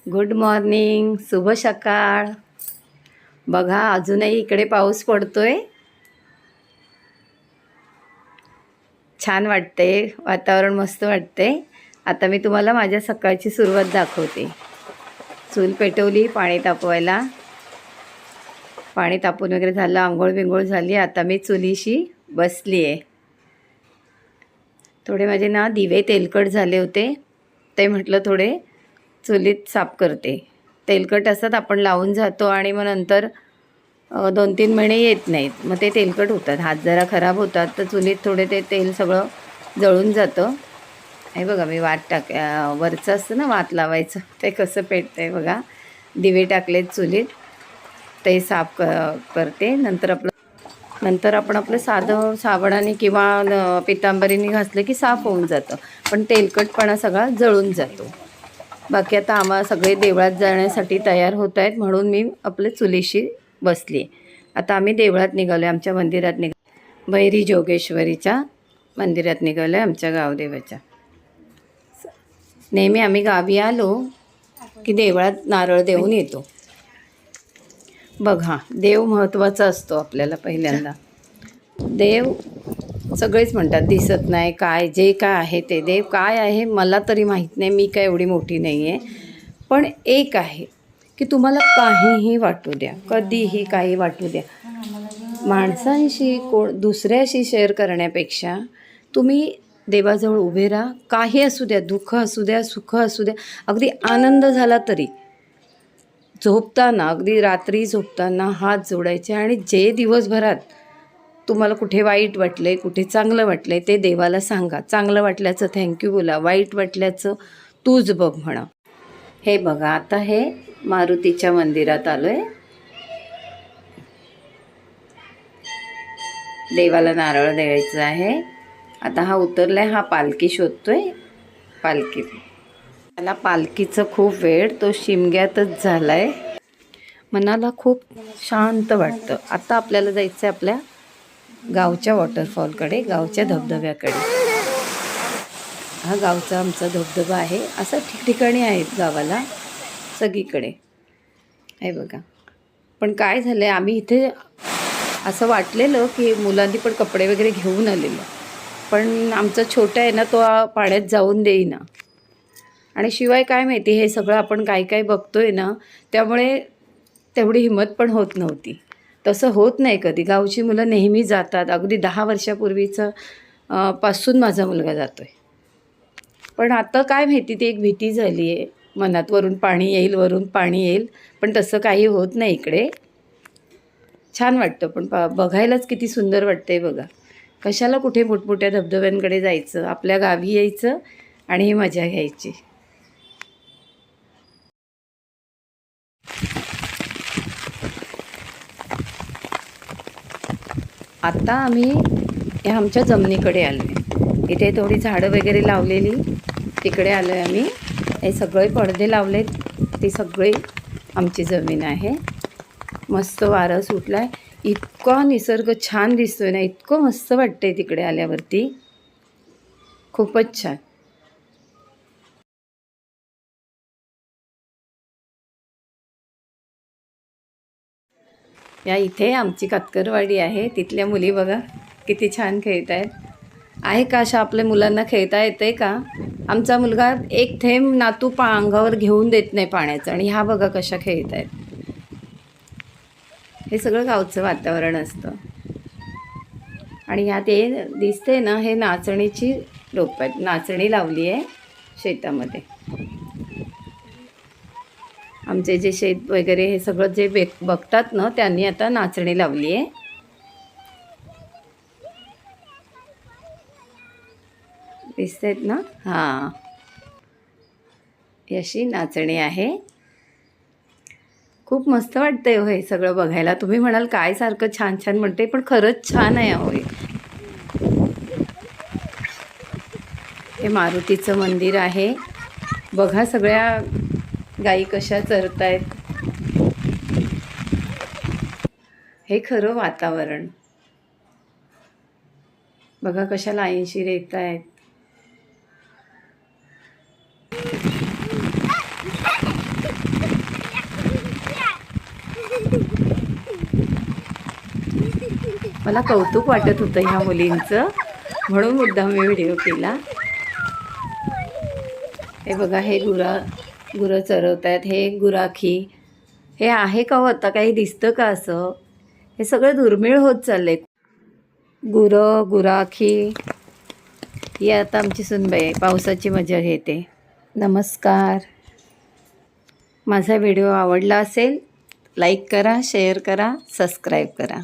Good morning, शुभ सकाळ. बघा अजूनही इकडे पाऊस पडतोय. छान वाटते, वातावरण मस्त वाटते. आता मी तुम्हाला माझ्या सकाळची सुरुवात दाखवते. चूल पेटवली पाणी तापवायला. पाणी तापून वगैरे झालं, आंघोळ बिंघोळ झाली. आता मी चुलीशी बसली आहे. थोडे माझे दिवे तेलकट झाले होते, ते म्हटलं थोडे चुलीत साफ करते. तेलकट असतात, आपण लावून जातो आणि मग नंतर 2-3 महिने येत नाहीत, मग ते तेलकट होतात, हात जरा खराब होतात. तर चुलीत थोडे ते तेल सगळं जळून जातं. हे बघा मी वात वरचं असतं ना वात लावायचं, ते कसं पेटतं बघा. दिवे टाकलेत चुलीत, ते साफ करते. नंतर आपण आपलं साधं साबणाने किंवा पितांबरीने घासलं की साफ होऊन जातं, पण तेलकटपणा सगळा जळून जातो. बाकी आता आम्हाला सगळे देवळात जाण्यासाठी तयार होत आहेत, म्हणून मी आपल्या चुलीशी बसली. आता आम्ही देवळात निघालो आहे, आमच्या मंदिरात भैरी जोगेश्वरीच्या मंदिरात निघालो आहे, आमच्या गावदेवाच्या. नेहमी आम्ही गावी आलो की देवळात नारळ देऊन येतो. बघा, देव महत्त्वाचा असतो आपल्याला. पहिल्यांदा देव सगळेच म्हणतात दिसत नाही, काय जे काय आहे ते देव काय आहे मला तरी माहीत नाही, मी काय एवढी मोठी नाही आहे. पण एक आहे की तुम्हाला काहीही वाटू द्या, कधीही काही वाटू द्या, माणसांशी दुसऱ्याशी शेअर करण्यापेक्षा तुम्ही देवाजवळ उभे राहा. काही असू द्या, दुःख असू द्या, सुख असू द्या, अगदी आनंद झाला तरी झोपताना, अगदी रात्री झोपताना हात जोडायचे आणि जे दिवसभरात तुम्हाला कुठे वाईट वाटले, कुठे चांगलं वाटले, ते देवाला सांगा. चांगलं वाटल्याचं थँक्यू बोला, वाईट वाटल्याचं तूच बघ म्हणा. हे बघा, आता हे मारुतीच्या मंदिरात आलो आहे. देवाला नारळ द्यायचं आहे. आता हा उतरलाय, हा पालखी शोधतोय. पालखी, त्याला पालखीचं खूप वेळ, तो शिमग्यातच झालाय. मनाला खूप शांत वाटतं. आता आपल्याला जायचं आहे आपल्या गावच्या वॉटरफॉलकडे, गावच्या धबधब्याकडे. हा गावचा आमचा धबधबा आहे. असं ठिकठिकाणी आहेत गावाला, सगळीकडे. हे बघा, पण काय झालं आहे, आम्ही इथे असं वाटलेलं की मुलांनी पण कपडे वगैरे घेऊन आलेलं, पण आमचा छोटा आहे ना, तो पाण्यात जाऊन देईना. आणि शिवाय काय माहिती, हे सगळं आपण काय काय बघतोय ना, त्यामुळे तेवढी हिंमत पण होत नव्हती. तसं होत नाही कधी. गावची मुलं नेहमी जातात. अगदी 10 वर्षापूर्वीचं पासून माझा मुलगा जातो आहे. पण आता काय माहिती, ती एक भीती झाली आहे मनात, वरून पाणी येईल, वरून पाणी येईल. पण तसं काही होत नाही इकडे. छान वाटतं, पण बघायलाच किती सुंदर वाटतंय बघा. कशाला कुठे मोठमोठ्या धबधब्यांकडे जायचं, आपल्या गावी यायचं आणि ही मजा घ्यायची. आता आम्ही ह्या आमच्या जमिनीकडे आलो आहे. इथे थोडी झाडं वगैरे लावलेली, तिकडे आलो आहे आम्ही. हे सगळे पडदे लावलेत, ती सगळी आमची जमीन आहे. मस्त वारं सुटलं आहे, इतका निसर्ग छान दिसतोय ना, इतकं मस्त वाटतंय तिकडे आल्यावरती. खूपच छान. या इथे आमची कातकरवाडी आहे, तिथल्या मुली बघा किती छान खेळत आहेत. आहे का अशा आपल्या मुलांना खेळता येते का? आमचा मुलगा एक थेंब नातू अंगावर घेऊन देत नाही पाण्याचं, आणि ह्या बघा कशा खेळत आहेत. हे सगळं गावचं वातावरण असतं. आणि ह्या ते दिसते ना, हे नाचणीची रोपं आहेत. नाचणी लावली आहे शेतामध्ये. आमचे जे शेत वगैरे हे सगळं जे बघतात ना, त्यांनी आता नाचणी लावली आहे. दिसतेत ना? हां, अशी नाचणी आहे. खूप मस्त वाटतंय हो हे सगळं बघायला. तुम्ही म्हणाल काय सारखं छान छान म्हणते, पण खरंच छान आहे हो हे. हे मारुतीचं मंदिर आहे. बघा सगळ्या गाई कशा चरतायत. हे खरं वातावरण. बघा कशा लाईनशीर येत आहेत. मला कौतुक वाटत होतं ह्या मुलींचं, म्हणून मुद्दाम मी व्हिडिओ केला. हे बघा, हे गुरं चरवत आहेत. हे गुराखी. हे आहे का हो आता? काही दिसतं का असं? हे सगळं दुर्मिळ होत चाललंय. गुराखी. ही आता आमची सुनबाई पावसाची मजा घेते. नमस्कार. माझा व्हिडिओ आवडला असेल लाईक करा, शेअर करा, सबस्क्राईब करा.